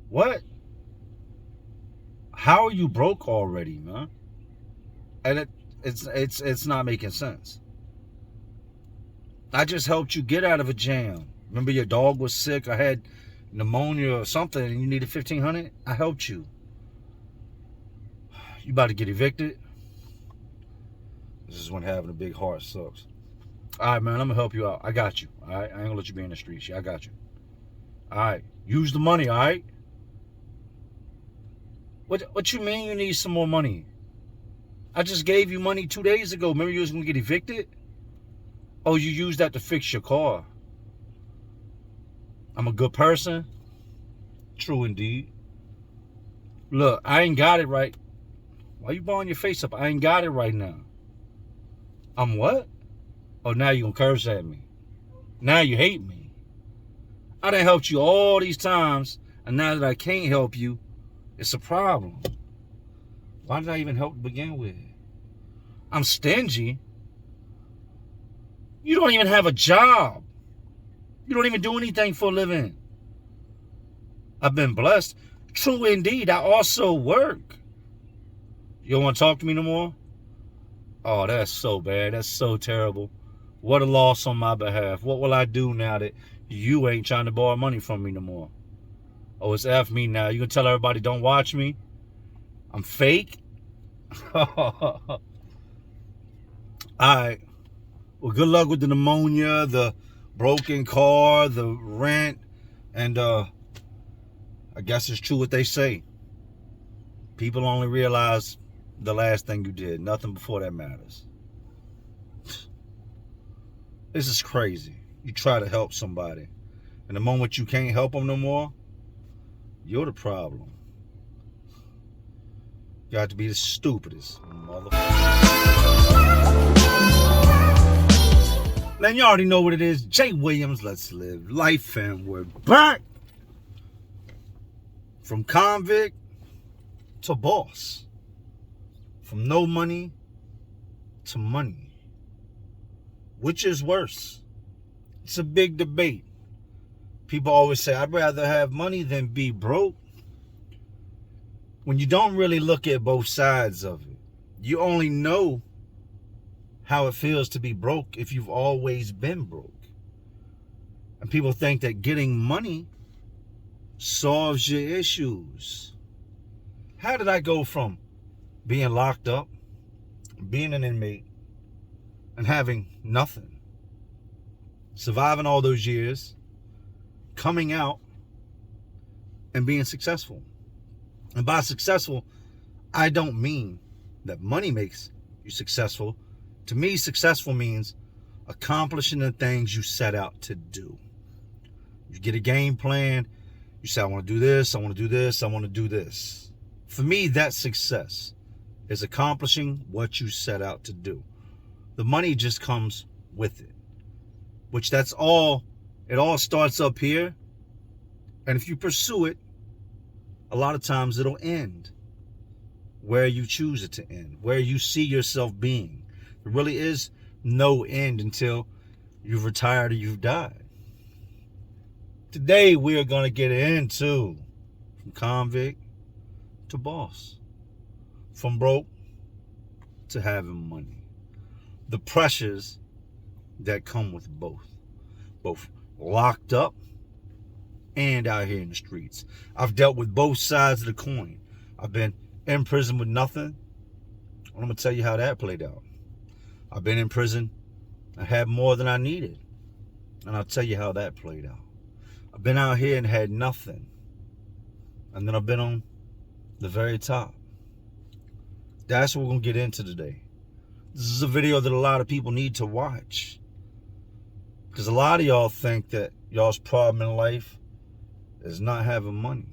What? How are you broke already, man? And it's not making sense. I just helped you get out of a jam. Remember your dog was sick? I had pneumonia or something and you needed 1,500? I helped you. You about to get evicted? This is when having a big heart sucks. All right, man, I'm going to help you out. I got you. All right? I ain't going to let you be in the streets. I got you. All right. Use the money, all right? What you mean you need some more money? I just gave you money 2 days ago. Remember you was going to get evicted? Oh, you used that to fix your car. I'm a good person? True indeed. Look, I ain't got it right. Why you balling your face up? I ain't got it right now. I'm what? Oh, now you gonna curse at me. Now you hate me. I done helped you all these times, and now that I can't help you, it's a problem. Why did I even help to begin with? I'm stingy. You don't even have a job. You don't even do anything for a living. I've been blessed. True indeed, I also work. You don't want to talk to me no more? Oh, that's so bad. That's so terrible. What a loss on my behalf. What will I do now that you ain't trying to borrow money from me no more? Oh, it's F me now. You gonna tell everybody don't watch me? I'm fake? All right. Well, good luck with the pneumonia, the broken car, the rent, and I guess it's true what they say. People only realize the last thing you did. Nothing before that matters. This is crazy. You try to help somebody, and the moment you can't help them no more, you're the problem. You got to be the stupidest motherfucker. Man, you already know what it is. Jay Williams, let's live life, and we're back. From convict to boss. From no money to money. Which is worse? It's a big debate. People always say, I'd rather have money than be broke. When you don't really look at both sides of it, you only know how it feels to be broke if you've always been broke. And people think that getting money solves your issues. How did I go from being locked up, being an inmate, and having nothing, surviving all those years, coming out, and being successful? And by successful, I don't mean that money makes you successful. To me, successful means accomplishing the things you set out to do. You get a game plan. You say, I want to do this, I want to do this, I want to do this. For me, that's success, is accomplishing what you set out to do. The money just comes with it, which that's all. It all starts up here. And if you pursue it, a lot of times it'll end where you choose it to end, where you see yourself being. There really is no end until you've retired or you've died. Today, we are going to get into from convict to boss, from broke to having money. The pressures that come with both locked up and out here in the streets. I've dealt with both sides of the coin. I've been in prison with nothing. I'm going to tell you how that played out. I've been in prison. I had more than I needed. And I'll tell you how that played out. I've been out here and had nothing. And then I've been on the very top. That's what we're going to get into today. This is a video that a lot of people need to watch. Because a lot of y'all think that y'all's problem in life is not having money.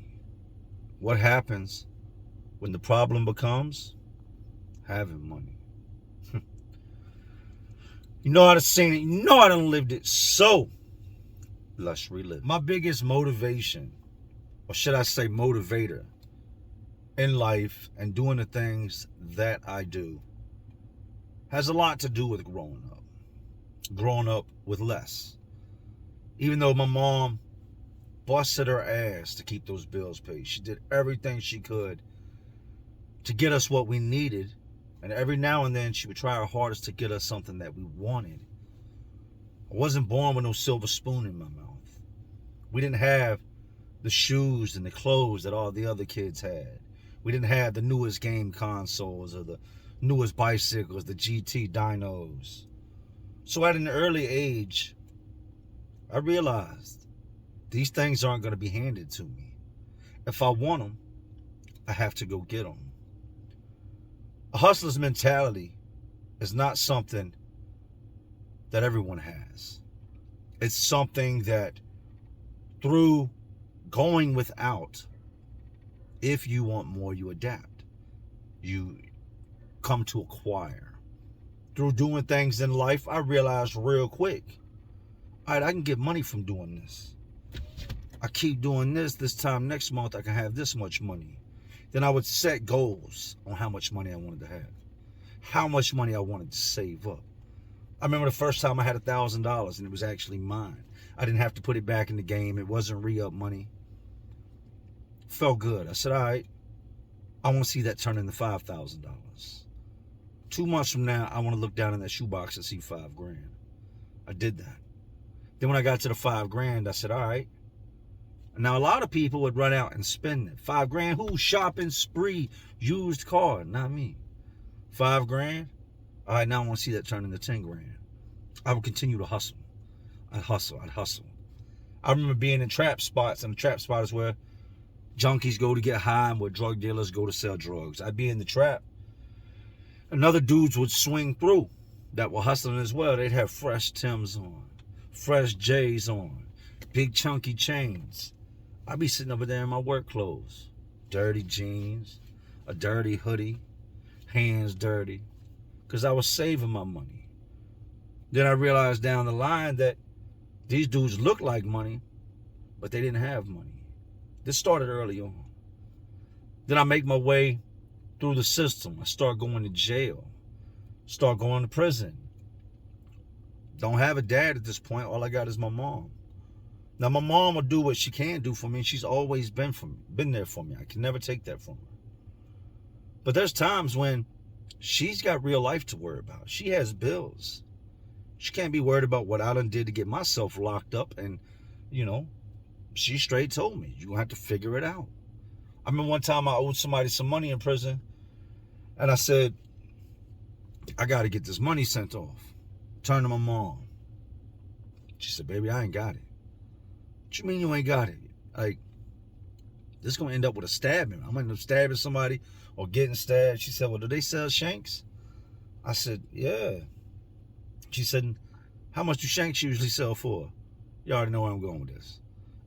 What happens when the problem becomes having money? You know how to sing it. You know I done lived it. So let's relive. My biggest motivation, or should I say motivator, in life and doing the things that I do has a lot to do with growing up. Growing up with less. Even though my mom busted her ass to keep those bills paid. She did everything she could to get us what we needed. And every now and then she would try her hardest to get us something that we wanted. I wasn't born with no silver spoon in my mouth. We didn't have the shoes and the clothes that all the other kids had. We didn't have the newest game consoles or the newest bicycles, the GT dynos. So at an early age, I realized these things aren't going to be handed to me. If I want them, I have to go get them. A hustler's mentality is not something that everyone has. It's something that through going without, if you want more, you adapt. You come to acquire. Through doing things in life, I realized real quick, all right, I can get money from doing this. I keep doing this time next month I can have this much money. Then I would set goals on how much money I wanted to have, how much money I wanted to save up. I remember the first time I had $1,000 and it was actually mine. I didn't have to put it back in the game. It wasn't re-up money. Felt good. I said, all right, I want to see that turn into $5,000. 2 months from now, I want to look down in that shoebox and see $5,000. I did that. Then when I got to the $5,000, I said, all right. Now, a lot of people would run out and spend it. $5,000, who? Shopping spree, used car, not me. $5,000, all right, now I want to see that turn into $10,000. I would continue to hustle. I'd hustle. I remember being in trap spots, and the trap spot is where junkies go to get high and where drug dealers go to sell drugs. I'd be in the trap, and other dudes would swing through that were hustling as well. They'd have fresh Timbs on, fresh J's on, big chunky chains. I'd be sitting over there in my work clothes, dirty jeans, a dirty hoodie, hands dirty, because I was saving my money. Then I realized down the line that these dudes looked like money, but they didn't have money. This started early on. Then I make my way through the system. I start going to jail, start going to prison. Don't have a dad at this point. All I got is my mom. Now, my mom will do what she can do for me, and she's always been there for me. I can never take that from her. But there's times when she's got real life to worry about. She has bills. She can't be worried about what I done did to get myself locked up. And, she straight told me, you're going to have to figure it out. I remember one time I owed somebody some money in prison, and I said, I got to get this money sent off. Turned to my mom. She said, baby, I ain't got it. What you mean you ain't got it? Like, this is going to end up with a stabbing. I'm going to end up stabbing somebody or getting stabbed. She said, well, do they sell shanks? I said, yeah. She said, how much do shanks usually sell for? You already know where I'm going with this.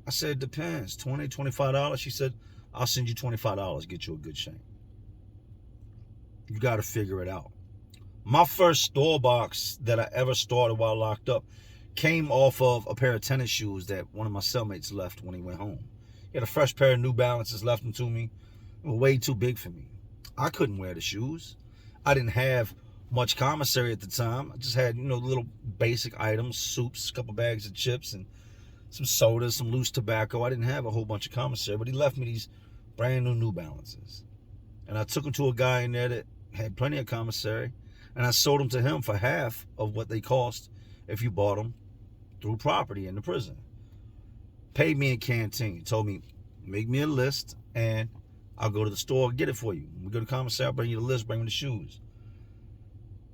I said, it depends. $20, $25? She said, I'll send you $25, get you a good shank. You got to figure it out. My first store box that I ever started while locked up came off of a pair of tennis shoes that one of my cellmates left when he went home. He had a fresh pair of New Balances, left them to me. They were way too big for me. I couldn't wear the shoes. I didn't have much commissary at the time. I just had, little basic items, soups, a couple bags of chips, and some sodas, some loose tobacco. I didn't have a whole bunch of commissary, but he left me these brand New Balances. And I took them to a guy in there that had plenty of commissary, and I sold them to him for half of what they cost if you bought them through property in the prison. Paid me in canteen. Told me, make me a list, and I'll go to the store and get it for you. When we go to commissary, I'll bring you the list, bring me the shoes.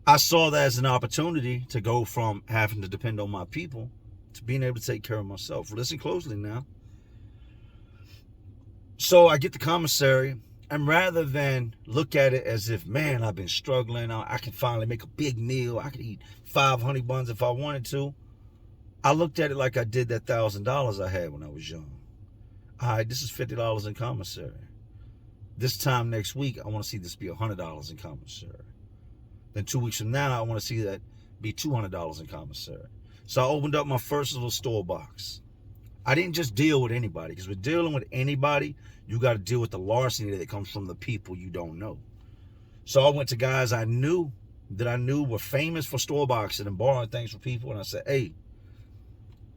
I saw that as an opportunity to go from having to depend on my people to being able to take care of myself. Listen closely now. So I get the commissary, and rather than look at it as if, man, I've been struggling, I can finally make a big meal, I could eat 5 honey buns if I wanted to, I looked at it like I did that $1,000 I had when I was young. All right, this is $50 in commissary. This time next week, I want to see this be $100 in commissary. Then 2 weeks from now, I want to see that be $200 in commissary. So I opened up my first little store box. I didn't just deal with anybody, because with dealing with anybody, you got to deal with the larceny that comes from the people you don't know. So I went to guys I knew were famous for store boxing and borrowing things from people, and I said, hey,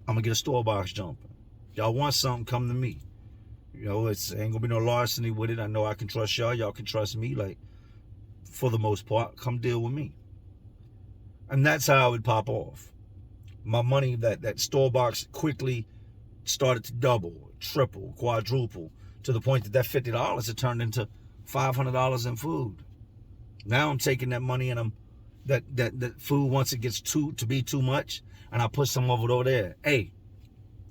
I'm going to get a store box jumping. Y'all want something, come to me. It's ain't gonna be no larceny with it. I know I can trust y'all. Y'all can trust me. Like, for the most part, come deal with me. And that's how it would pop off. My money, that store box quickly started to double, triple, quadruple, to the point that $50 had turned into $500 in food. Now I'm taking that money and that food, once it gets to be too much, and I put some of it over there. Hey,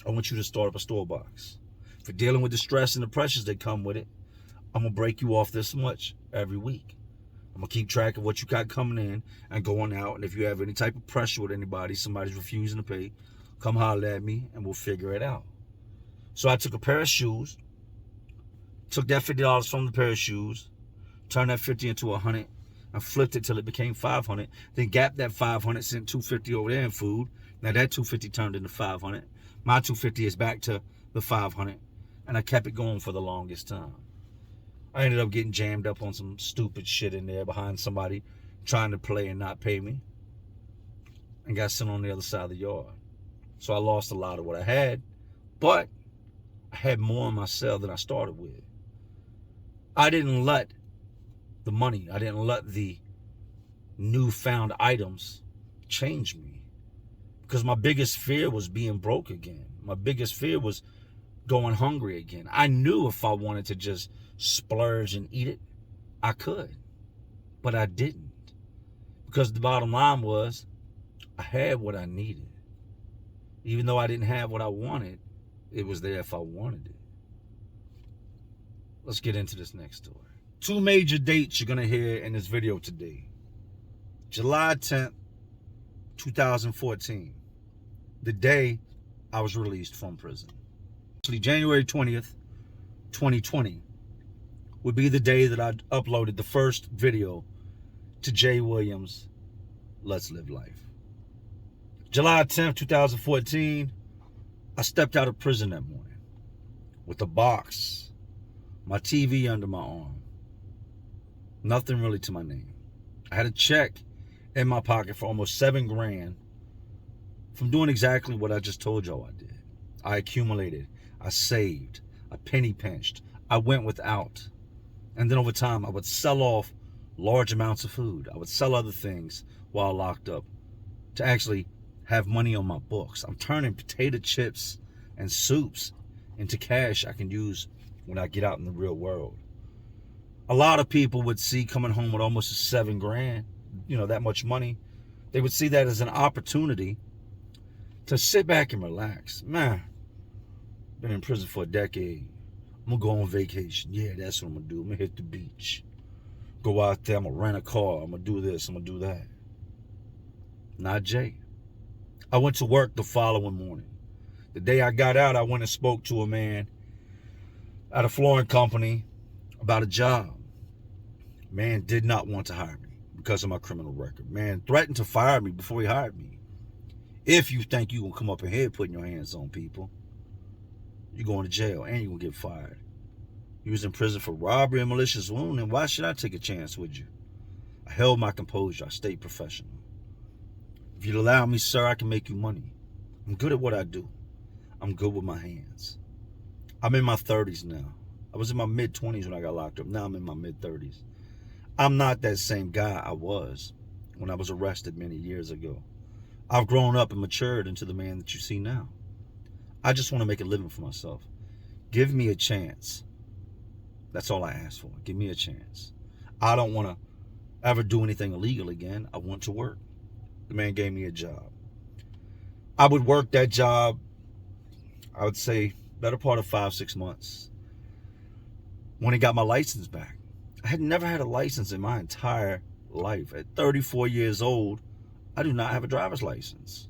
I want you to start up a store box. For dealing with the stress and the pressures that come with it, I'm going to break you off this much every week. I'm going to keep track of what you got coming in and going out. And if you have any type of pressure with anybody, somebody's refusing to pay, come holler at me and we'll figure it out. So I took a pair of shoes, took that $50 from the pair of shoes, turned that 50 into 100, and flipped it till it became 500. Then gapped that 500, sent 250 over there in food. Now that 250 turned into 500. My 250 is back to the 500. And I kept it going for the longest time. I ended up getting jammed up on some stupid shit in there behind somebody trying to play and not pay me, and got sent on the other side of the yard. So I lost a lot of what I had, but I had more in myself than I started with. I didn't let the money, I didn't let the newfound items change me, because my biggest fear was being broke again. My biggest fear was going hungry again. I knew if I wanted to just splurge and eat it, I could, but I didn't, because the bottom line was I had what I needed. Even though I didn't have what I wanted, it was there if I wanted it. Let's get into this next story. 2 major dates you're gonna hear in this video today. July 10th, 2014, the day I was released from prison. Actually, January 20th, 2020 would be the day that I uploaded the first video to Jay Williams' Let's Live Life. July 10th, 2014, I stepped out of prison that morning with a box, my TV under my arm, nothing really to my name. I had a check in my pocket for almost $7 grand from doing exactly what I just told y'all I did. I accumulated, I saved, I penny pinched, I went without. And then over time, I would sell off large amounts of food. I would sell other things while locked up to actually have money on my books. I'm turning potato chips and soups into cash I can use when I get out in the real world. A lot of people would see coming home with almost $7 grand, that much money. They would see that as an opportunity to sit back and relax. Man, been in prison for a decade. I'm gonna go on vacation. Yeah, that's what I'm gonna do. I'm gonna hit the beach. Go out there, I'm gonna rent a car. I'm gonna do this, I'm gonna do that. Not Jay. I went to work the following morning. The day I got out, I went and spoke to a man at a flooring company about a job. Man did not want to hire me because of my criminal record. Man threatened to fire me before he hired me. If you think you gonna come up in here putting your hands on people, you're going to jail and you're gonna get fired. You was in prison for robbery and malicious wounding. Why should I take a chance with you? I held my composure. I stayed professional. If you'd allow me, sir, I can make you money. I'm good at what I do. I'm good with my hands. I'm in my 30s now. I was in my mid-20s when I got locked up. Now I'm in my mid-30s. I'm not that same guy I was when I was arrested many years ago. I've grown up and matured into the man that you see now. I just want to make a living for myself. Give me a chance. That's all I ask for. Give me a chance. I don't want to ever do anything illegal again. I want to work. The man gave me a job. I would work that job, I would say, better part of 5-6 months. When I got my license back. I had never had a license in my entire life. At 34 years old, I do not have a driver's license.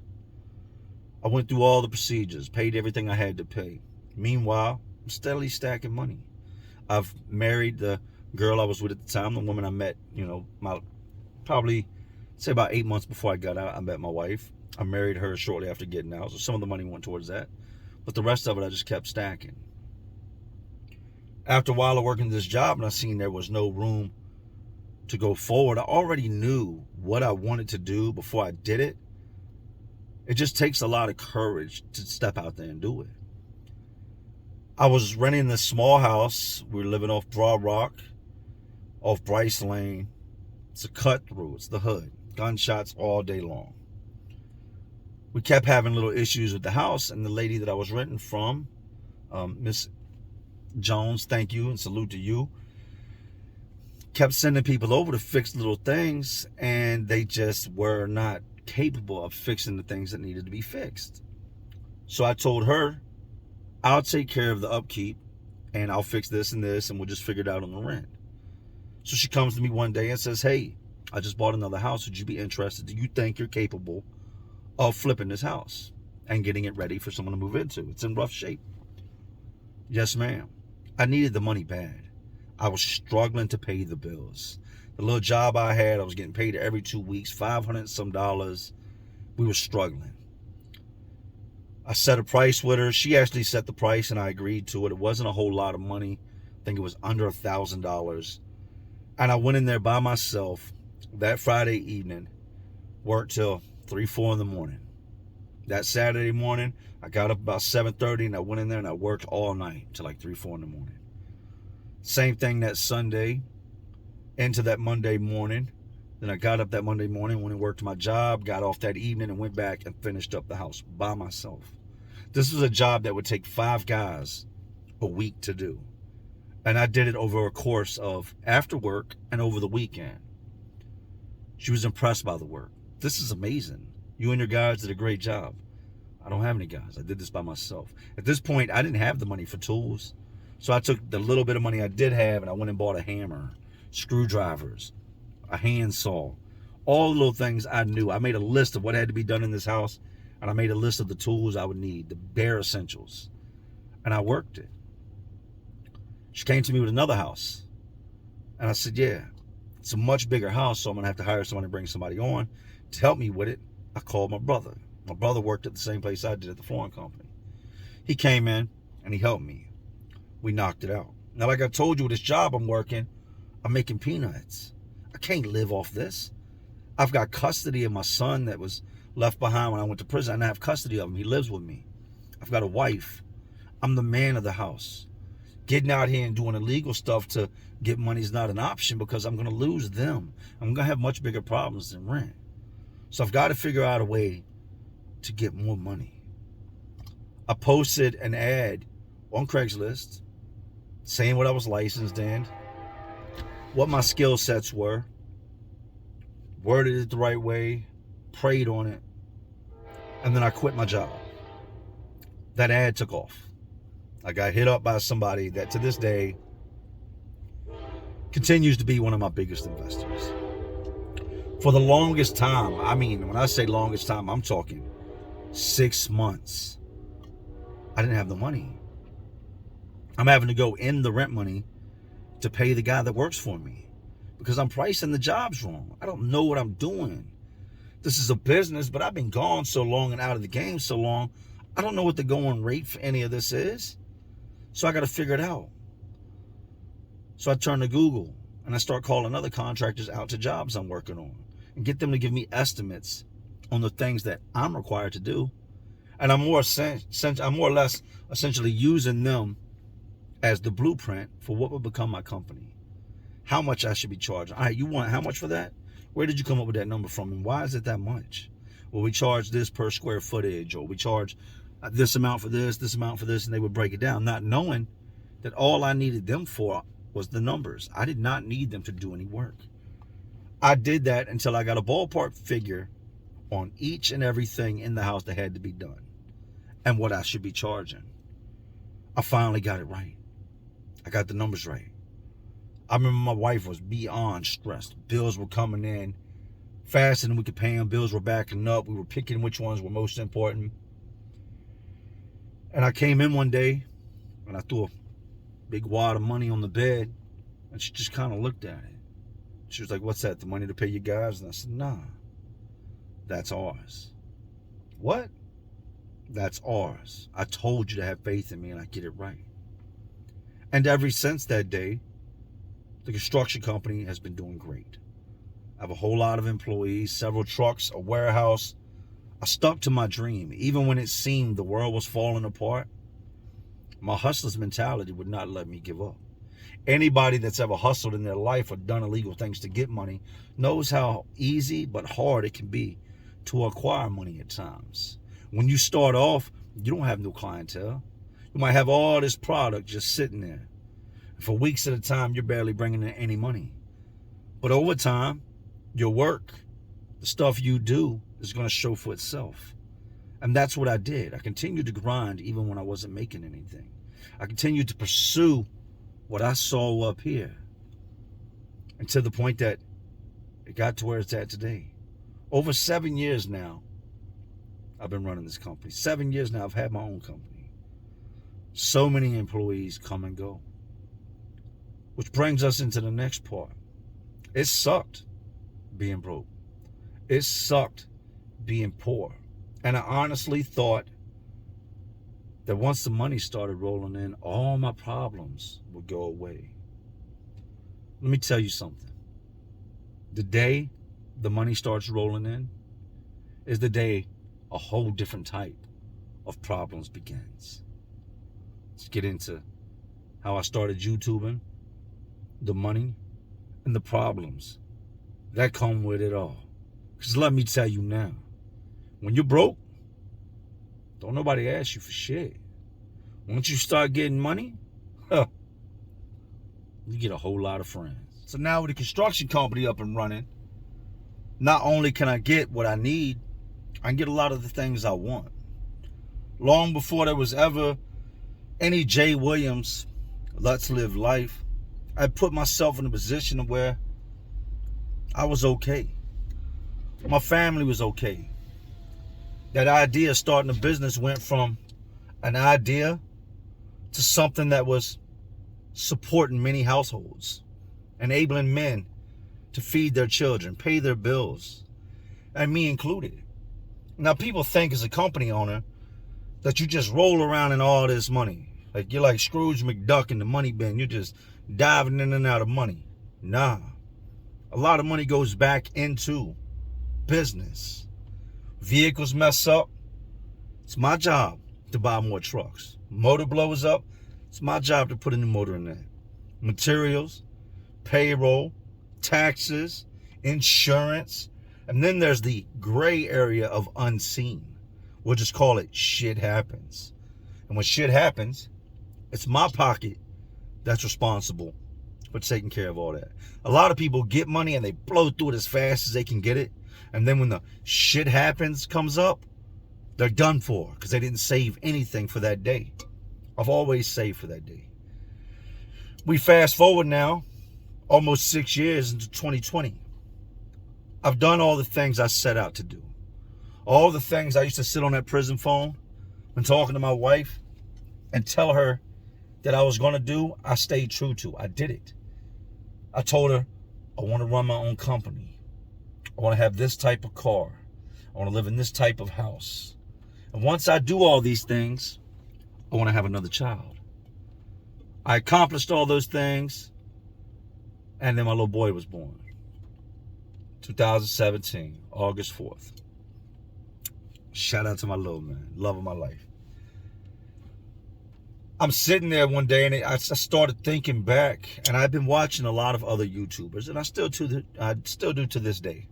I went through all the procedures, paid everything I had to pay. Meanwhile, I'm steadily stacking money. I've married the girl I was with at the time, the woman I met, probably say about 8 months before I got out, I met my wife. I married her shortly after getting out, so some of the money went towards that. But the rest of it, I just kept stacking. After a while of working this job, and I seen there was no room to go forward, I already knew what I wanted to do before I did it. It just takes a lot of courage to step out there and do it. I was renting this small house. We were living off Broad Rock, off Bryce Lane. It's a cut through. It's the hood. Gunshots all day long. We kept having little issues with the house, and the lady that I was renting from, Miss Jones, thank you and salute to you, kept sending people over to fix little things, and they just were not capable of fixing the things that needed to be fixed. So I told her, I'll take care of the upkeep, and I'll fix this and this, and we'll just figure it out on the rent. So she comes to me one day and says, hey, I just bought another house. Would you be interested? Do you think you're capable of flipping this house and getting it ready for someone to move into? It's in rough shape. Yes, ma'am. I needed the money bad. I was struggling to pay the bills. The little job I had, I was getting paid every 2 weeks, $500 and some dollars. We were struggling. I set a price with her. She actually set the price and I agreed to it. It wasn't a whole lot of money. I think it was under $1,000. And I went in there by myself that Friday evening, worked till 3, 4 in the morning. That Saturday morning, I got up about 7:30 and I went in there and I worked all night till like 3, 4 in the morning. Same thing that Sunday into that Monday morning. Then I got up that Monday morning, went and worked my job, got off that evening and went back and finished up the house by myself. This was a job that would take 5 guys a week to do. And I did it over a course of after work and over the weekend. She was impressed by the work. This is amazing. You and your guys did a great job. I don't have any guys. I did this by myself. At this point, I didn't have the money for tools. So I took the little bit of money I did have and I went and bought a hammer, screwdrivers, a handsaw, all the little things I knew. I made a list of what had to be done in this house, and I made a list of the tools I would need, the bare essentials, and I worked it. She came to me with another house, and I said, yeah, it's a much bigger house, so I'm going to have to hire someone to bring somebody on to help me with it. I called my brother. My brother worked at the same place I did at the flooring company. He came in, and he helped me. We knocked it out. Now, like I told you, with this job I'm working, I'm making peanuts. I can't live off this. I've got custody of my son that was left behind when I went to prison, and I have custody of him. He lives with me. I've got a wife. I'm the man of the house. Getting out here and doing illegal stuff to get money is not an option because I'm going to lose them. I'm going to have much bigger problems than rent. So I've got to figure out a way to get more money. I posted an ad on Craigslist saying what I was licensed in, what my skill sets were, worded it the right way, prayed on it, and then I quit my job. That ad took off. I got hit up by somebody that to this day continues to be one of my biggest investors. For the longest time, I mean, when I say longest time, I'm talking 6 months. I didn't have the money. I'm having to go in the rent money to pay the guy that works for me because I'm pricing the jobs wrong. I don't know what I'm doing. This is a business, but I've been gone so long and out of the game so long, I don't know what the going rate for any of this is. So I got to figure it out. So I turn to Google and I start calling other contractors out to jobs I'm working on and get them to give me estimates on the things that I'm required to do. And I'm more or less essentially using them as the blueprint for what would become my company. How much I should be charging. All right, you want how much for that? Where did you come up with that number from? And why is it that much? Well, we charge this per square footage, or we charge this amount for this amount for this, and they would break it down, not knowing that all I needed them for was the numbers. I did not need them to do any work. I did that until I got a ballpark figure on each and everything in the house that had to be done and what I should be charging. I finally got it right. I got the numbers right. I remember my wife was beyond stressed. Bills were coming in faster than we could pay them. Bills were backing up. We were picking which ones were most important. And I came in one day and I threw a big wad of money on the bed, and she just kind of looked at it. She was like, what's that, the money to pay you guys? And I said, nah, that's ours. What? That's ours. I told you to have faith in me and I get it right. And ever since that day, the construction company has been doing great. I have a whole lot of employees, several trucks, a warehouse. I stuck to my dream. Even when it seemed the world was falling apart, My hustler's mentality would not let me give up. Anybody that's ever hustled in their life or done illegal things to get money knows how easy but hard it can be to acquire money at times. When you start off, you don't have no clientele. You might have all this product just sitting there. For weeks at a time, you're barely bringing in any money. But over time, your work, the stuff you do, is going to show for itself. And that's what I did. I continued to grind even when I wasn't making anything. I continued to pursue what I saw up here. And to the point that it got to where it's at today. Over 7 years now, I've been running this company. 7 years now, I've had my own company. So many employees come and go. Which brings us into the next part. It sucked being broke. It sucked being poor. And I honestly thought that once the money started rolling in, all my problems would go away. Let me tell you something. The day the money starts rolling in is the day a whole different type of problems begins. Let's get into how I started YouTubing, the money, and the problems that come with it all. Because let me tell you now, when you're broke, don't nobody ask you for shit. Once you start getting money, you get a whole lot of friends. So now with the construction company up and running, not only can I get what I need, I can get a lot of the things I want. Long before there was ever any Jay Williams, Let's Live Life, I put myself in a position where I was okay. My family was okay. That idea of starting a business went from an idea to something that was supporting many households, enabling men to feed their children, pay their bills, and me included. Now, people think as a company owner that you just roll around in all this money. Like you're like Scrooge McDuck in the money bin. You're just diving in and out of money. Nah. A lot of money goes back into business. Vehicles mess up, it's my job to buy more trucks. Motor blows up, it's my job to put a new motor in there. Materials, payroll, taxes, insurance, and then there's the gray area of unseen. We'll just call it shit happens. And when shit happens, it's my pocket that's responsible for taking care of all that. A lot of people get money and they blow through it as fast as they can get it. And then when the shit happens, comes up, they're done for because they didn't save anything for that day. I've always saved for that day. We fast forward now, almost 6 years into 2020. I've done all the things I set out to do. All the things I used to sit on that prison phone and talking to my wife and tell her that I was going to do, I stayed true to. I did it. I told her, I want to run my own company. I want to have this type of car. I want to live in this type of house. And once I do all these things, I want to have another child. I accomplished all those things, and then my little boy was born. 2017, August 4th. Shout out to my little man, love of my life. I'm sitting there one day and I started thinking back, and I've been watching a lot of other YouTubers, and I still do to this day.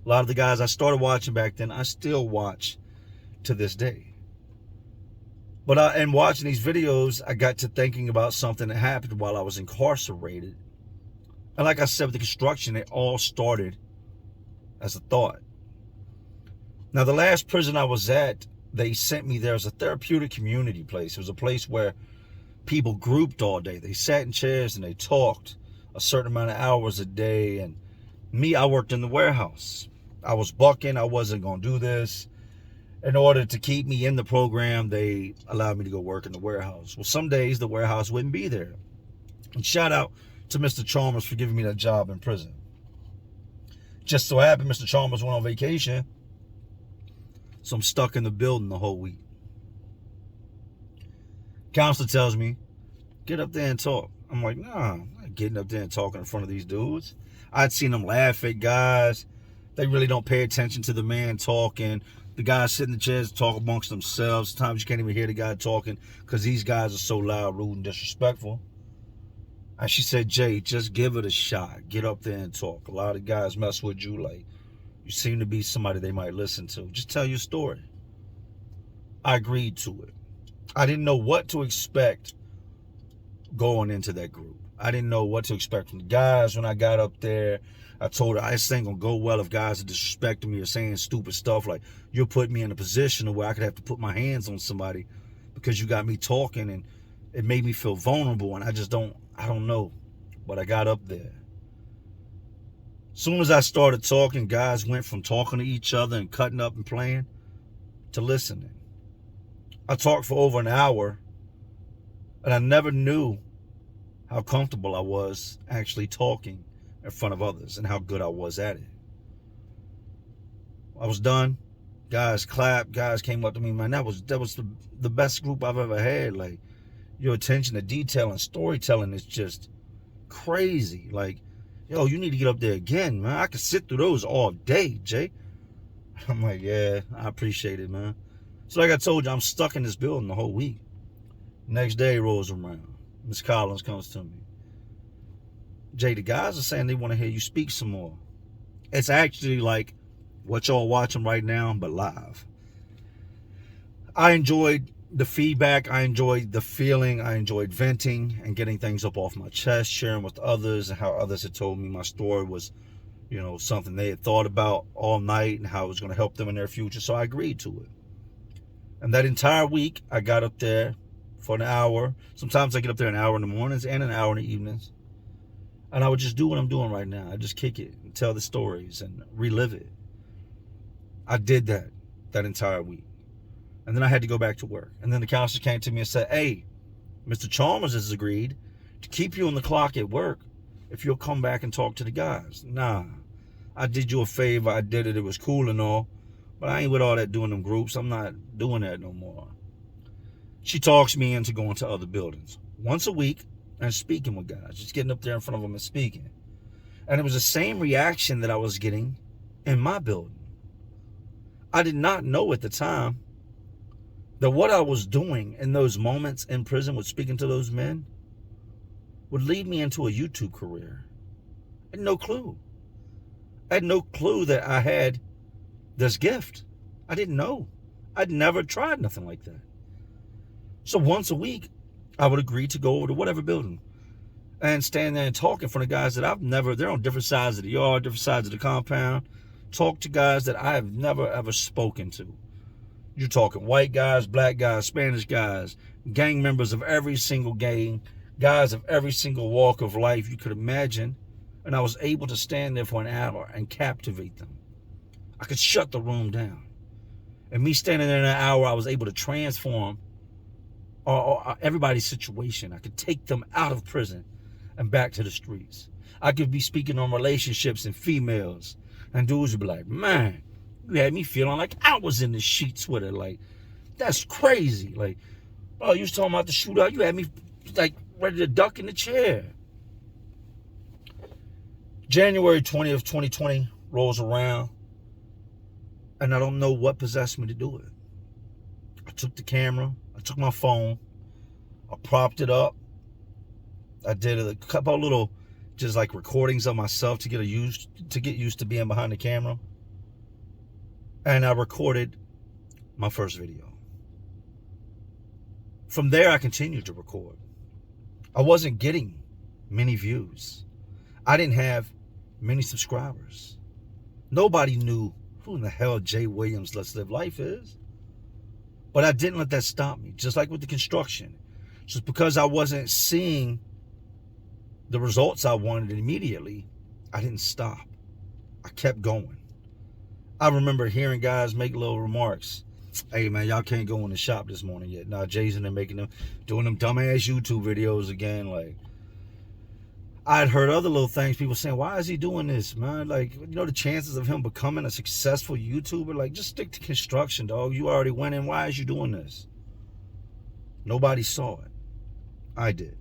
A lot of the guys I started watching back then, I still watch to this day. But in watching these videos, I got to thinking about something that happened while I was incarcerated. And like I said, with the construction, it all started as a thought. Now, the last prison I was at, they sent me there as a therapeutic community place. It was a place where people grouped all day. They sat in chairs and they talked a certain amount of hours a day. And me, I worked in the warehouse. I was bucking. I wasn't going to do this. In order to keep me in the program, they allowed me to go work in the warehouse. Well, some days the warehouse wouldn't be there. And shout out to Mr. Chalmers for giving me that job in prison. Just so happened Mr. Chalmers went on vacation, so I'm stuck in the building the whole week. Counselor tells me, get up there and talk. I'm like, nah, I'm not getting up there and talking in front of these dudes. I'd seen them laugh at guys. They really don't pay attention to the man talking. The guys sit in the chairs and talk amongst themselves. Sometimes you can't even hear the guy talking because these guys are so loud, rude, and disrespectful. And she said, Jay, just give it a shot. Get up there and talk. A lot of guys mess with you. Like, you seem to be somebody they might listen to. Just tell your story. I agreed to it. I didn't know what to expect going into that group. I didn't know what to expect from the guys. When I got up there, I told her, this ain't gonna go well if guys are disrespecting me or saying stupid stuff like, you'll put me in a position where I could have to put my hands on somebody because you got me talking, and it made me feel vulnerable, and I don't know. But I got up there. As soon as I started talking, guys went from talking to each other and cutting up and playing to listening. I talked for over an hour, and I never knew how comfortable I was actually talking in front of others and how good I was at it. I was done. Guys clapped. Guys came up to me, man. That was the best group I've ever had. Like, your attention to detail and storytelling is just crazy. Like, yo, you need to get up there again, man. I could sit through those all day, Jay. I'm like, yeah, I appreciate it, man. So like I told you, I'm stuck in this building the whole week. Next day rolls around. Miss Collins comes to me. Jay, the guys are saying they want to hear you speak some more. It's actually like what y'all watching right now, but live. I enjoyed the feedback. I enjoyed the feeling. I enjoyed venting and getting things up off my chest, sharing with others, and how others had told me my story was, something they had thought about all night and how it was going to help them in their future. So I agreed to it. And that entire week, I got up there for an hour. Sometimes I get up there an hour in the mornings and an hour in the evenings. And I would just do what I'm doing right now. I just kick it and tell the stories and relive it. I did that entire week. And then I had to go back to work. And then the counselor came to me and said, hey, Mr. Chalmers has agreed to keep you on the clock at work if you'll come back and talk to the guys. Nah, I did you a favor. I did it. It was cool and all. But I ain't with all that doing them groups. I'm not doing that no more. She talks me into going to other buildings once a week and speaking with guys, just getting up there in front of them and speaking. And it was the same reaction that I was getting in my building. I did not know at the time that what I was doing in those moments in prison with speaking to those men would lead me into a YouTube career. I had no clue. I had no clue that I had this gift. I didn't know. I'd never tried nothing like that. So once a week, I would agree to go over to whatever building and stand there and talk in front of guys that they're on different sides of the yard, different sides of the compound. Talk to guys that I have never, ever spoken to. You're talking white guys, black guys, Spanish guys, gang members of every single gang, guys of every single walk of life you could imagine. And I was able to stand there for an hour and captivate them. I could shut the room down. And me standing there in an hour, I was able to transform everybody's situation. I could take them out of prison and back to the streets. I could be speaking on relationships and females. And dudes would be like, man, you had me feeling like I was in the sheets with her. Like, that's crazy. Like, oh, you was talking about the shootout. You had me, like, ready to duck in the chair. January 20th, 2020 rolls around. And I don't know what possessed me to do it. I took the camera. I took my phone. I propped it up. I did a couple of little, just like recordings of myself to get used to being behind the camera. And I recorded my first video. From there, I continued to record. I wasn't getting many views. I didn't have many subscribers. Nobody knew who in the hell Jay Williams Let's Live Life is. But I didn't let that stop me. Just like with the construction. Just because I wasn't seeing the results I wanted immediately, I didn't stop. I kept going. I remember hearing guys make little remarks. Hey man, y'all can't go in the shop this morning yet. Nah, Jason, they're doing them dumbass YouTube videos again. Like, I'd heard other little things, people saying, why is he doing this, man? Like, the chances of him becoming a successful YouTuber, like, just stick to construction, dog. You already winning. Why is you doing this? Nobody saw it. I did.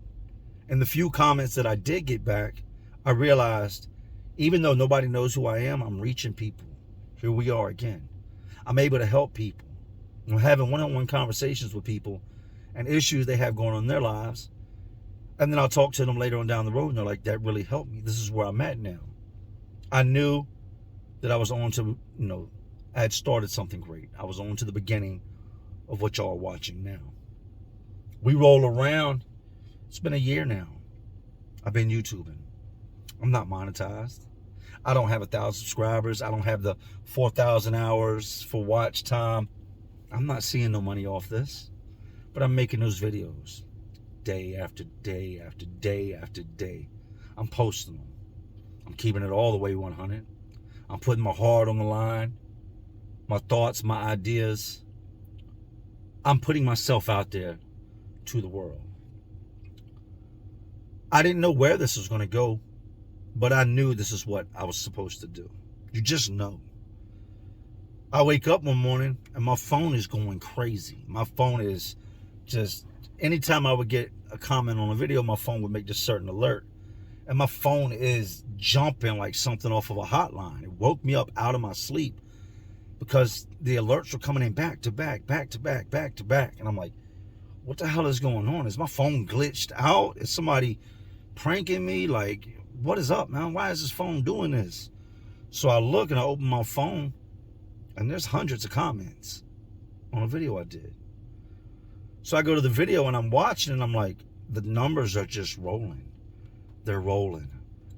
And the few comments that I did get back, I realized, even though nobody knows who I am, I'm reaching people. Here we are again. I'm able to help people. I'm having one-on-one conversations with people and issues they have going on in their lives. And then I'll talk to them later on down the road, and they're like, that really helped me. This is where I'm at now. I knew that I was on to, I had started something great. I was on to the beginning of what y'all are watching now. We roll around. It's been a year now. I've been YouTubing. I'm not monetized. I don't have 1,000 subscribers. I don't have the 4,000 hours for watch time. I'm not seeing no money off this. But I'm making those videos day after day after day after day. I'm posting them. I'm keeping it all the way 100. I'm putting my heart on the line. My thoughts, my ideas. I'm putting myself out there to the world. I didn't know where this was going to go, but I knew this is what I was supposed to do. You just know. I wake up one morning and my phone is going crazy. My phone is just, anytime I would get a comment on a video, my phone would make this certain alert. And my phone is jumping like something off of a hotline. It woke me up out of my sleep because the alerts were coming in back to back, back to back, back to back. And I'm like, what the hell is going on? Is my phone glitched out? Is somebody pranking me? Like, what is up, man? Why is this phone doing this? So I look and I open my phone and there's hundreds of comments on a video I did. So I go to the video and I'm watching and I'm like, the numbers are just rolling. They're rolling.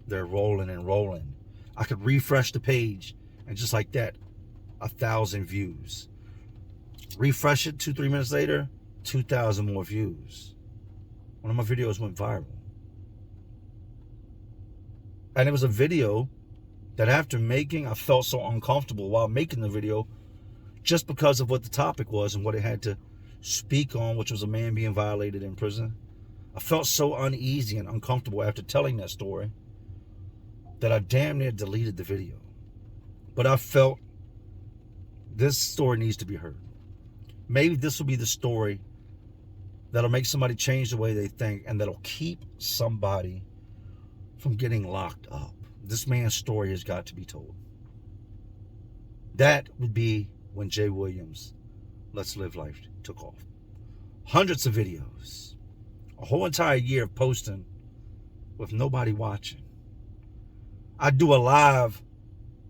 They're rolling and rolling. I could refresh the page and just like that, 1,000 views. Refresh it 2-3 minutes later, 2,000 more views. One of my videos went viral. And it was a video that after making, I felt so uncomfortable while making the video just because of what the topic was and what it had to speak on, which was a man being violated in prison. I felt so uneasy and uncomfortable after telling that story that I damn near deleted the video. But I felt this story needs to be heard. Maybe this will be the story that'll make somebody change the way they think and that'll keep somebody from getting locked up. This man's story has got to be told. That would be when Jay Williams' Let's Live Life took off. Hundreds of videos. A whole entire year of posting with nobody watching. I'd do a live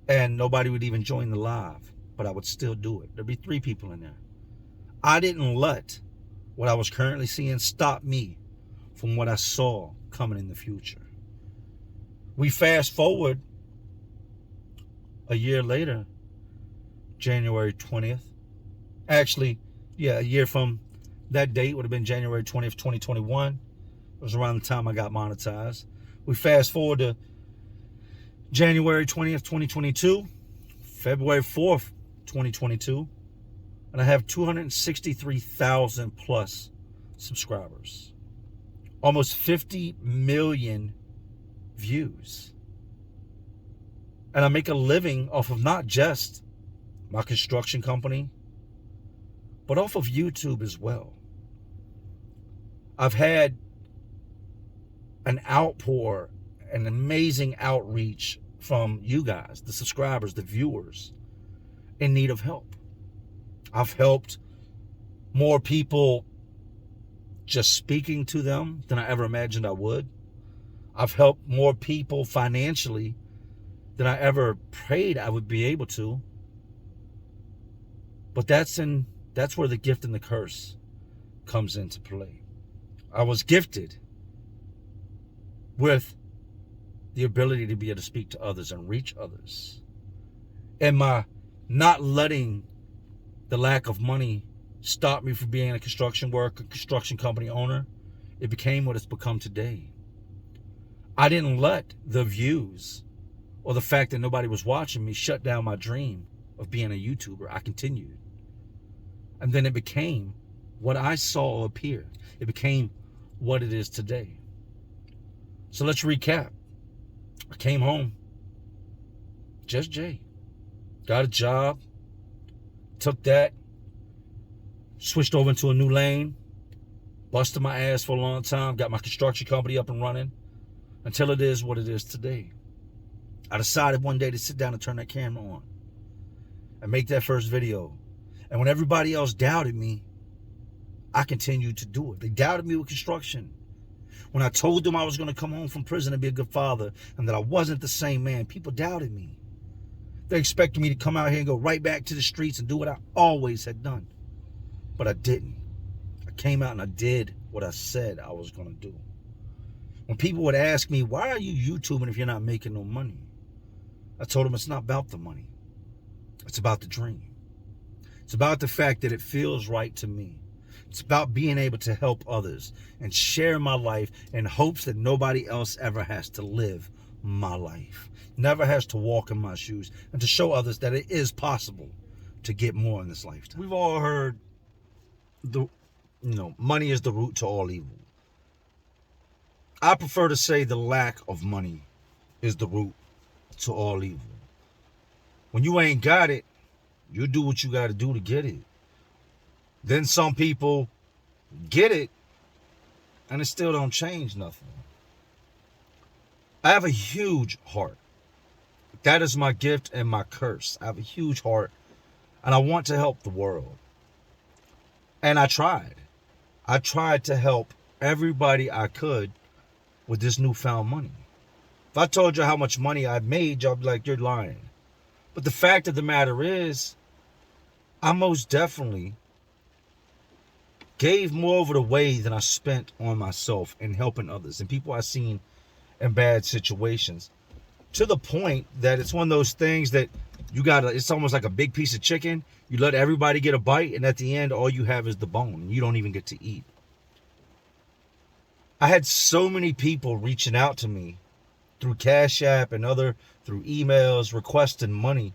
and nobody would even join the live, but I would still do it. There'd be 3 people in there. I didn't let what I was currently seeing stop me from what I saw coming in the future. We fast forward a year later, January 20th. Actually, yeah, a year from that date would have been January 20th, 2021. It was around the time I got monetized. We fast forward to January 20th, 2022, February 4th, 2022, and I have 263,000 plus subscribers. Almost 50 million views. And I make a living off of not just my construction company, but off of YouTube as well. I've had an outpour, an amazing outreach from you guys, the subscribers, the viewers, in need of help. I've helped more people just speaking to them than I ever imagined I would. I've helped more people financially than I ever prayed I would be able to. But that's where the gift and the curse comes into play. I was gifted with the ability to be able to speak to others and reach others. And my not letting the lack of money stop me from being a construction worker, construction company owner, it became what it's become today. I didn't let the views or the fact that nobody was watching me shut down my dream of being a YouTuber. I continued. And then it became what I saw appear. It became what it is today. So let's recap. I came home, just Jay. Got a job, took that, switched over into a new lane, busted my ass for a long time, got my construction company up and running until it is what it is today. I decided one day to sit down and turn that camera on and make that first video. And when everybody else doubted me, I continued to do it. They doubted me with construction. When I told them I was going to come home from prison and be a good father and that I wasn't the same man, people doubted me. They expected me to come out here and go right back to the streets and do what I always had done. But I didn't. I came out and I did what I said I was going to do. When people would ask me, why are you YouTubing if you're not making no money? I told them it's not about the money. It's about the dream. It's about the fact that it feels right to me. It's about being able to help others and share my life in hopes that nobody else ever has to live my life, never has to walk in my shoes, and to show others that it is possible to get more in this lifetime. We've all heard money is the root to all evil. I prefer to say the lack of money is the root to all evil. When you ain't got it, you do what you got to do to get it. Then some people get it and it still don't change nothing. I have a huge heart. That is my gift and my curse. I have a huge heart and I want to help the world. And I tried. I tried to help everybody I could with this newfound money. If I told you how much money I made, y'all be like, you're lying. But the fact of the matter is, I most definitely gave more over the way than I spent on myself and helping others and people I seen in bad situations, to the point that it's one of those things that it's almost like a big piece of chicken. You let everybody get a bite, and at the end, all you have is the bone, and you don't even get to eat. I had so many people reaching out to me through Cash App and through emails requesting money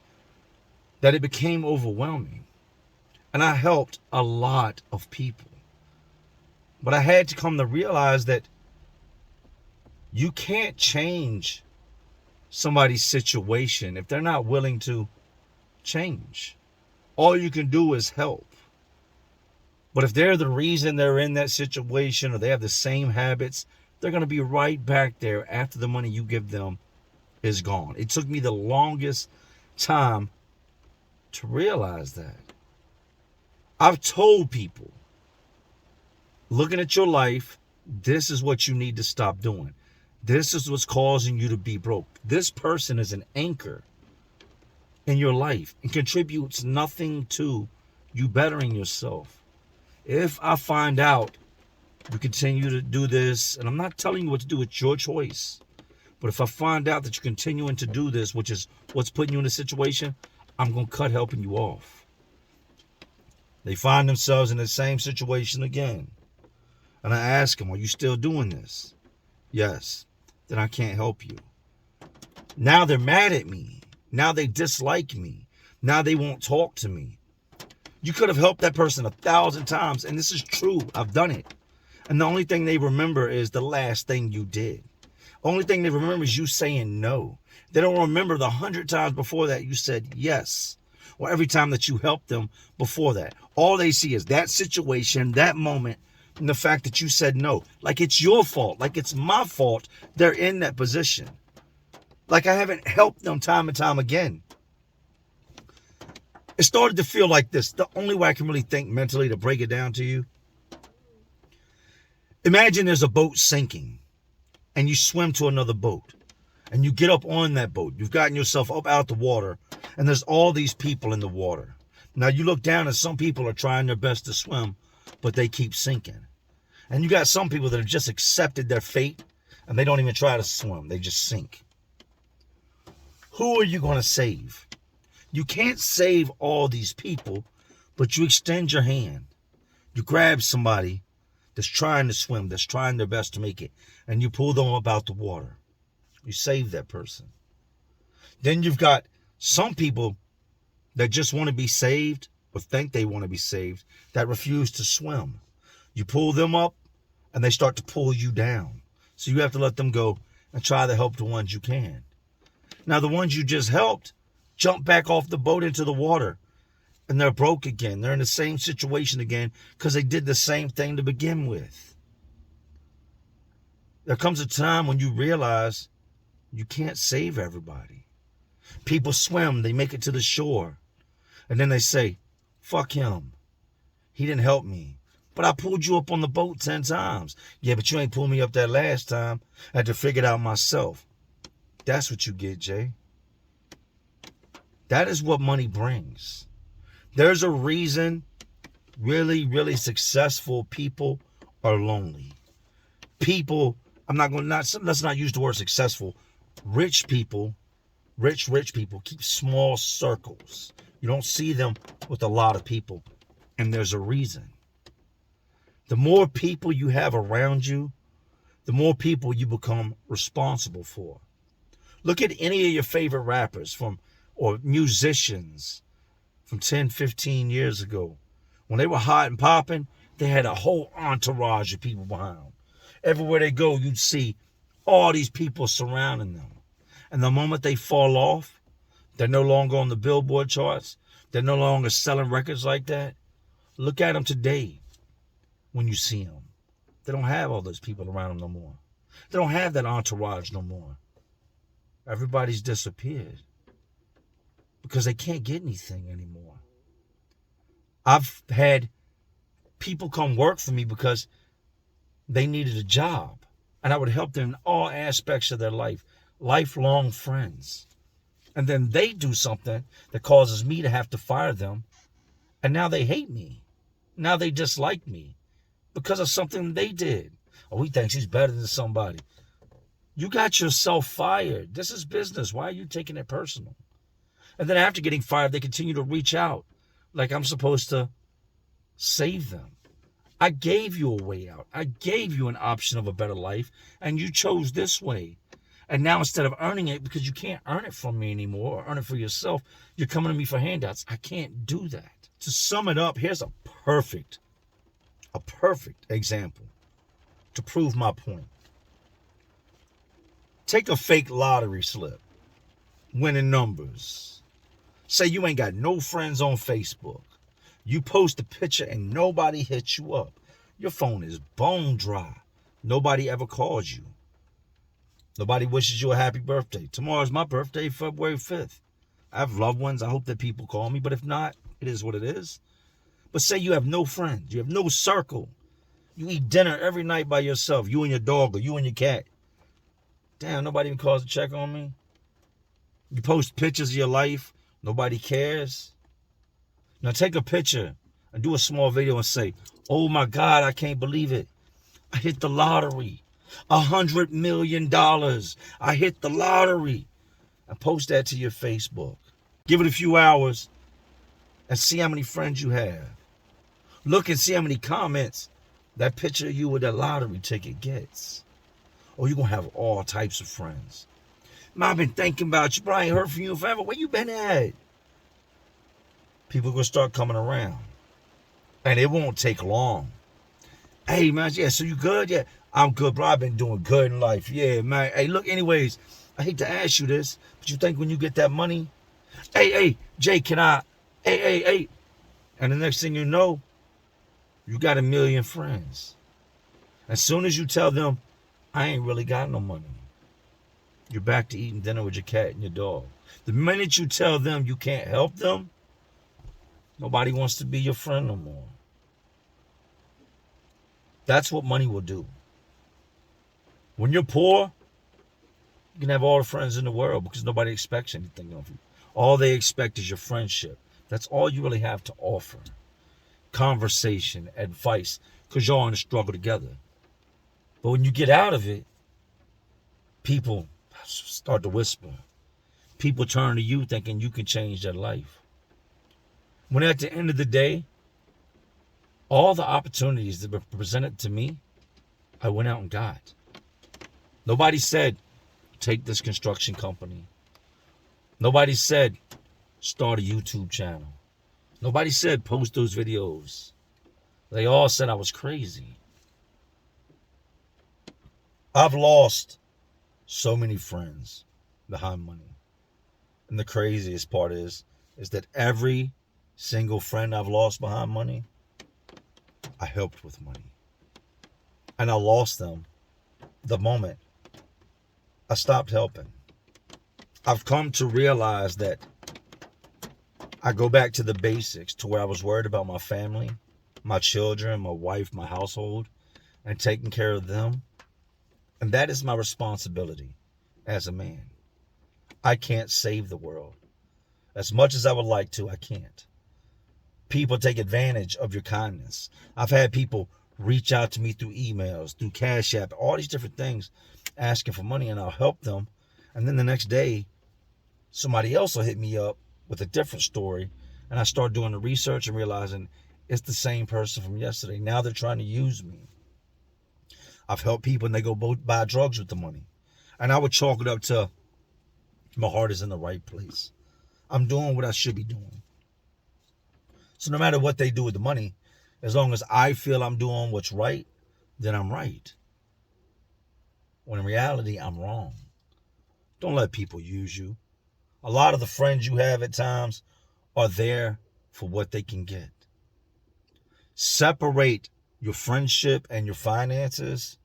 that it became overwhelming. And I helped a lot of people. But I had to come to realize that you can't change somebody's situation if they're not willing to change. All you can do is help. But if they're the reason they're in that situation or they have the same habits, they're going to be right back there after the money you give them is gone. It took me the longest time to realize that. I've told people, looking at your life, this is what you need to stop doing. This is what's causing you to be broke. This person is an anchor in your life and contributes nothing to you bettering yourself. If I find out you continue to do this, and I'm not telling you what to do, it's your choice. But if I find out that you're continuing to do this, which is what's putting you in a situation, I'm going to cut helping you off. They find themselves in the same situation again. And I ask them, are you still doing this? Yes. Then I can't help you. Now they're mad at me. Now they dislike me. Now they won't talk to me. You could have helped that person 1,000 times. And this is true. I've done it. And the only thing they remember is the last thing you did. Only thing they remember is you saying no. They don't remember the 100 times before that you said yes. Or every time that you helped them before that. All they see is that situation, that moment, and the fact that you said no. Like it's your fault. Like it's my fault they're in that position. Like I haven't helped them time and time again. It started to feel like this. The only way I can really think mentally to break it down to you. Imagine there's a boat sinking and you swim to another boat and you get up on that boat. You've gotten yourself up out the water and there's all these people in the water. Now you look down and some people are trying their best to swim, but they keep sinking. And you got some people that have just accepted their fate and they don't even try to swim. They just sink. Who are you going to save? You can't save all these people, but you extend your hand. You grab somebody that's trying to swim, that's trying their best to make it, and you pull them up out the water. You save that person. Then you've got some people that just want to be saved or think they want to be saved that refuse to swim. You pull them up and they start to pull you down. So you have to let them go and try to help the ones you can. Now the ones you just helped jump back off the boat into the water and they're broke again. They're in the same situation again because they did the same thing to begin with. There comes a time when you realize you can't save everybody. People swim, they make it to the shore. And then they say, fuck him. He didn't help me. But I pulled you up on the boat 10 times. Yeah, but you ain't pulled me up that last time. I had to figure it out myself. That's what you get, Jay. That is what money brings. There's a reason really, really successful people are lonely. People, let's not use the word successful. Rich people, rich people keep small circles. You don't see them with a lot of people. And there's a reason. The more people you have around you, the more people you become responsible for. Look at any of your favorite rappers or musicians from 10, 15 years ago. When they were hot and popping, they had a whole entourage of people behind them. Everywhere they go, you'd see all these people surrounding them. And the moment they fall off, they're no longer on the Billboard charts. They're no longer selling records like that. Look at them today when you see them. They don't have all those people around them no more. They don't have that entourage no more. Everybody's disappeared because they can't get anything anymore. I've had people come work for me because they needed a job, and I would help them in all aspects of their life. Lifelong friends. And then they do something that causes me to have to fire them, and now they hate me. Now they dislike me because of something they did. Oh, he thinks he's better than somebody. You got yourself fired. This is business. Why are you taking it personal? And then after getting fired, they continue to reach out like I'm supposed to save them. I gave you a way out. I gave you an option of a better life, and you chose this way. And now instead of earning it, because you can't earn it from me anymore or earn it for yourself, you're coming to me for handouts. I can't do that. To sum it up, here's a perfect example to prove my point. Take a fake lottery slip, winning numbers. Say you ain't got no friends on Facebook. You post a picture and nobody hits you up. Your phone is bone dry. Nobody ever calls you. Nobody wishes you a happy birthday. Tomorrow's my birthday, February 5th. I have loved ones. I hope that people call me, but if not, it is what it is. But say you have no friends. You have no circle. You eat dinner every night by yourself, you and your dog or you and your cat. Damn, nobody even calls to check on me. You post pictures of your life. Nobody cares. Now take a picture and do a small video and say, oh my God, I can't believe it. I hit the lottery. $100 million. I hit the lottery. And post that to your Facebook. Give it a few hours and see how many friends you have. Look and see how many comments that picture of you with that lottery ticket gets. Or you're going to have all types of friends. Man, I've been thinking about you, bro. I ain't heard from you forever. Where you been at? People are going to start coming around. And it won't take long. Hey, man, yeah, so you good? Yeah, I'm good, bro. I've been doing good in life. Yeah, man. Hey, look, anyways, I hate to ask you this, but you think when you get that money, hey, Jay, can I, hey. And the next thing you know, you got 1 million friends. As soon as you tell them, I ain't really got no money, you're back to eating dinner with your cat and your dog. The minute you tell them you can't help them, nobody wants to be your friend no more. That's what money will do. When you're poor, you can have all the friends in the world because nobody expects anything of you. All they expect is your friendship. That's all you really have to offer. Conversation, advice, because you're in a struggle together. But when you get out of it, people start to whisper. People turn to you thinking you can change their life. When at the end of the day, all the opportunities that were presented to me, I went out and got. Nobody said, take this construction company. Nobody said, start a YouTube channel. Nobody said, post those videos. They all said I was crazy. I've lost so many friends behind money. And the craziest part is that every single friend I've lost behind money, I helped with money. And I lost them the moment I stopped helping. I've come to realize that I go back to the basics, to where I was worried about my family, my children, my wife, my household, and taking care of them. And that is my responsibility as a man. I can't save the world. As much as I would like to, I can't. People take advantage of your kindness. I've had people reach out to me through emails, through Cash App, all these different things, asking for money, and I'll help them. And then the next day, somebody else will hit me up with a different story, and I start doing the research and realizing it's the same person from yesterday. Now they're trying to use me. I've helped people and they go buy drugs with the money. And I would chalk it up to my heart is in the right place. I'm doing what I should be doing. So no matter what they do with the money, as long as I feel I'm doing what's right, then I'm right. When in reality, I'm wrong. Don't let people use you. A lot of the friends you have at times are there for what they can get. Separate your friendship and your finances,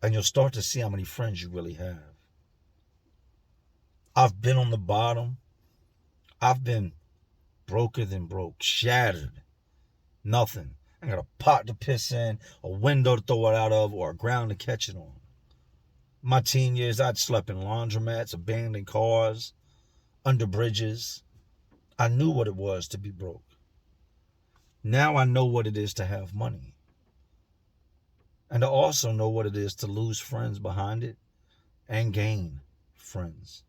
and you'll start to see how many friends you really have. I've been on the bottom. I've been broker than broke, shattered. Nothing. I got a pot to piss in, a window to throw it out of, or a ground to catch it on. My teen years, I'd slept in laundromats, abandoned cars, under bridges. I knew what it was to be broke. Now I know what it is to have money. And I also know what it is to lose friends behind it and gain friends.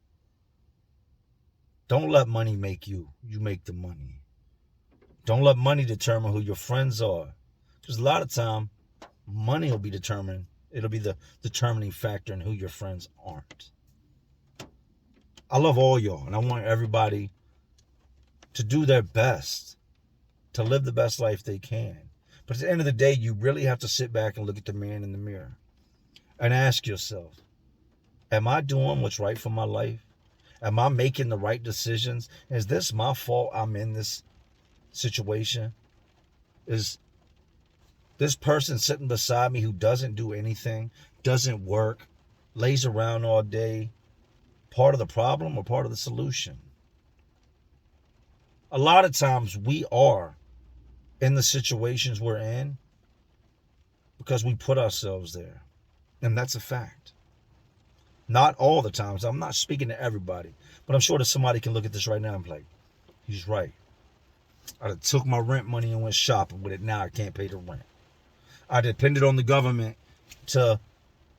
Don't let money make you. You make the money. Don't let money determine who your friends are. Because a lot of time, money will be determined. It'll be the determining factor in who your friends aren't. I love all y'all, and I want everybody to do their best, to live the best life they can. But at the end of the day, you really have to sit back and look at the man in the mirror and ask yourself, am I doing what's right for my life? Am I making the right decisions? Is this my fault I'm in this situation? Is this person sitting beside me who doesn't do anything, doesn't work, lays around all day, part of the problem or part of the solution? A lot of times we are in the situations we're in because we put ourselves there. And that's a fact. Not all the times. I'm not speaking to everybody. But I'm sure that somebody can look at this right now and be like, he's right. I took my rent money and went shopping with it. Now I can't pay the rent. I depended on the government to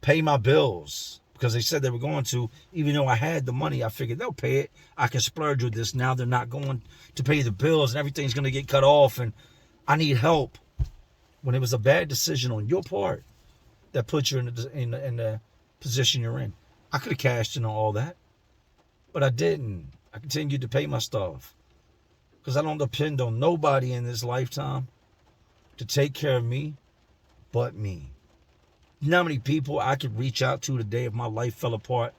pay my bills because they said they were going to. Even though I had the money, I figured they'll pay it. I can splurge with this. Now they're not going to pay the bills and everything's going to get cut off and I need help. When it was a bad decision on your part that put you in the position you're in. I could have cashed in on all that, but I didn't. I continued to pay my stuff because I don't depend on nobody in this lifetime to take care of me but me. You know how many people I could reach out to today if my life fell apart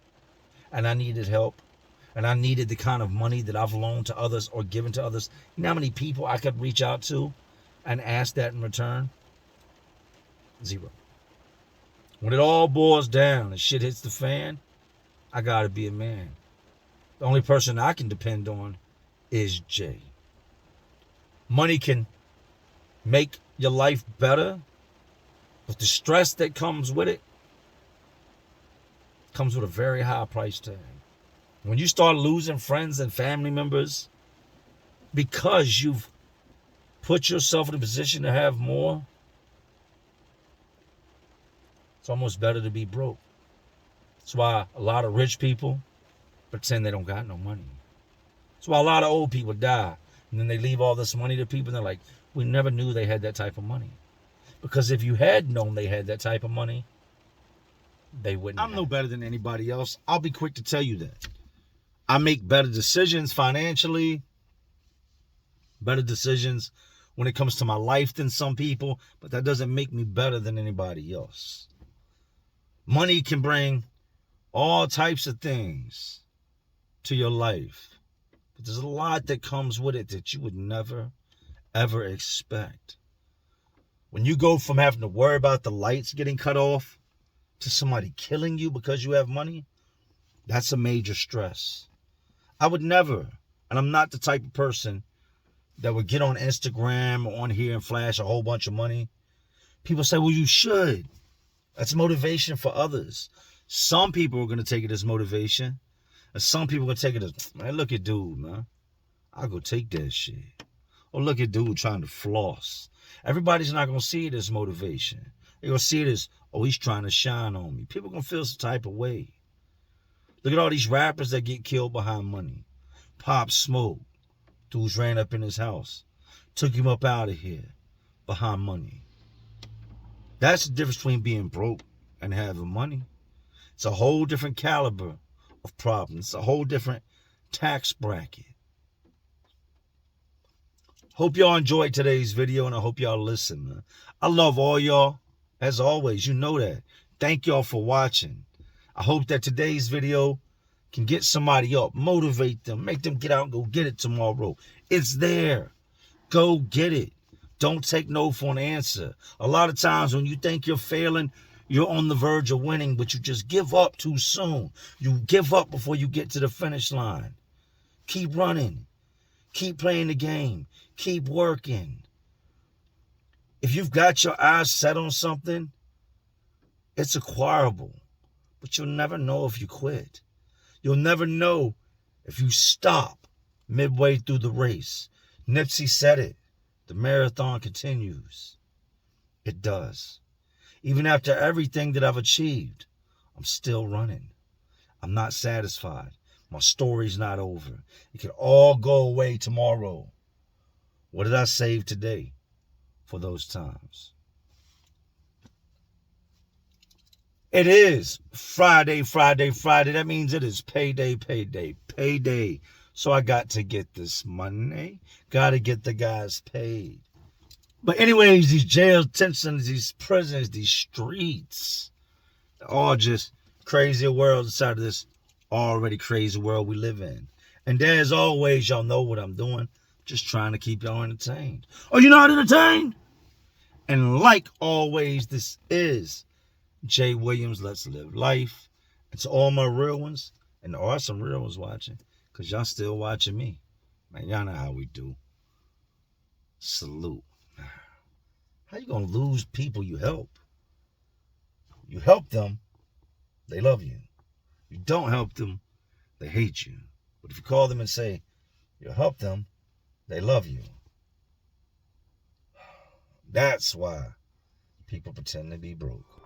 and I needed help and I needed the kind of money that I've loaned to others or given to others? You know how many people I could reach out to and ask that in return? Zero. When it all boils down and shit hits the fan, I gotta be a man. The only person I can depend on is Jay. Money can make your life better, but the stress that comes with it comes with a very high price tag. When you start losing friends and family members because you've put yourself in a position to have more, it's almost better to be broke. That's why a lot of rich people pretend they don't got no money. That's why a lot of old people die. And then they leave all this money to people and they're like, we never knew they had that type of money. Because if you had known they had that type of money, they wouldn't. I'm no better than anybody else. I'll be quick to tell you that. I make better decisions financially, better decisions when it comes to my life than some people, but that doesn't make me better than anybody else. Money can bring all types of things to your life, but there's a lot that comes with it that you would never, ever expect. When you go from having to worry about the lights getting cut off to somebody killing you because you have money, that's a major stress. I would never And I'm not the type of person that would get on Instagram or on here and flash a whole bunch of money. People say, well, you should. That's motivation for others. Some people are going to take it as motivation. And some people are going to take it as, man, look at dude, man. I'll go take that shit. Or look at dude trying to floss. Everybody's not going to see it as motivation. They're going to see it as, oh, he's trying to shine on me. People are going to feel some type of way. Look at all these rappers that get killed behind money. Pop Smoke. Dudes ran up in his house. Took him up out of here behind money. That's the difference between being broke and having money. It's a whole different caliber of problems. It's a whole different tax bracket. Hope y'all enjoyed today's video, and I hope y'all listen, man. I love all y'all. As always, you know that. Thank y'all for watching. I hope that today's video can get somebody up, motivate them, make them get out and go get it tomorrow. It's there. Go get it. Don't take no for an answer. A lot of times when you think you're failing, you're on the verge of winning, but you just give up too soon. You give up before you get to the finish line. Keep running. Keep playing the game. Keep working. If you've got your eyes set on something, it's acquirable. But you'll never know if you quit. You'll never know if you stop midway through the race. Nipsey said it. The marathon continues. It does. Even after everything that I've achieved, I'm still running. I'm not satisfied. My story's not over. It could all go away tomorrow. What did I save today for those times? It is Friday. That means it is payday. So I got to get this money. Got to get the guys paid. But anyways, these jail detentions, these prisons, these streets, they're all just crazy worlds inside of this already crazy world we live in. And as always, y'all know what I'm doing. Just trying to keep y'all entertained. Are you not entertained? And like always, this is Jay Williams, Let's Live Life. And to all my real ones, and there are some real ones watching, because y'all still watching me. Man, y'all know how we do. Salute. How you going to lose people you help? You help them, they love you. You don't help them, they hate you. But if you call them and say, you help them, they love you. That's why people pretend to be broke.